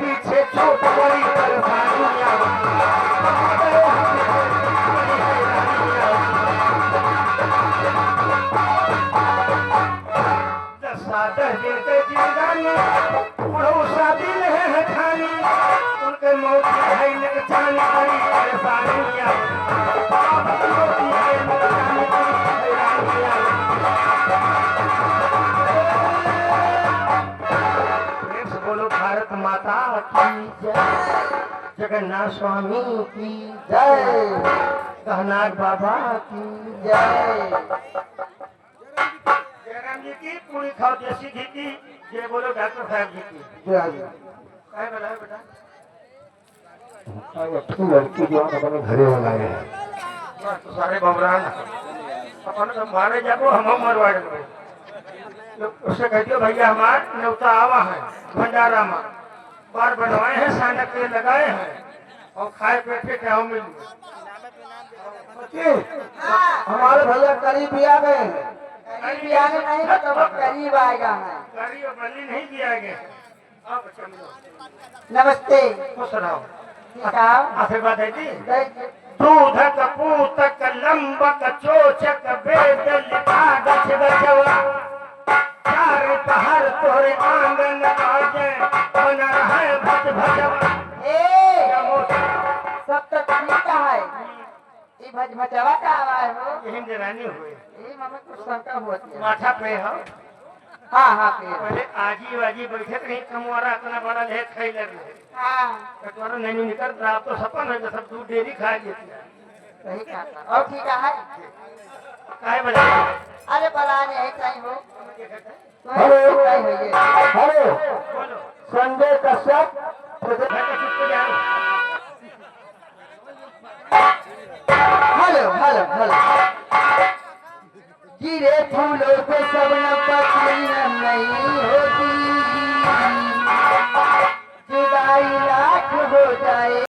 पीछे छोट बड़ी परेशानियां दिल है खानी उनके मौत है जाने बड़ी परेशानियां बोलो भारत माता की जय, जगन्नाथ स्वामी की जय, कहनाथ बाबा की जय। जयराम जी की पूरी खाओ देसी घी की जय, बोलो डॉक्टर साहब जी की जय। क्या बोला बेटा? लड़की जो अपने घरे बनाए हैं तो सारे बमरान अपन मारे जाबो हम मरवाड़ में उससे कह दियो भैया हमार न्योता आवा है भंडारा में बार बनवाए हैं सानक के लगाए हैं और खाए बैठे क्या मिल हमारे भैया करीब भी आ गए नहीं तो करीब आएगा करीब बनी नहीं दिया गया। नमस्ते खुश रहो आशीर्वाद है जी। दूध कपूतक लंबक चोचक वेद लिखा गछ गछवा चार पहाड़ तोरे आंगन बाजे बना है भज भजवा। सब तो ठीक है ये भज भजवा का आवाज हो यही देरानी हुए ये मम्मी कुछ शंका होती है माथा पे हो। हाँ पहले आजी वाजी बैठे कहीं कमवारा इतना बड़ा ले खाई लग रहे कटोरा नहीं निकल रहा तो सपन है सब दूध डेरी खा लेती है सही कहा और ठीक है काहे बजा अरे बलाने है कहीं हो hello Sanjay Kashyap hello hello hello गिरे फूलों पे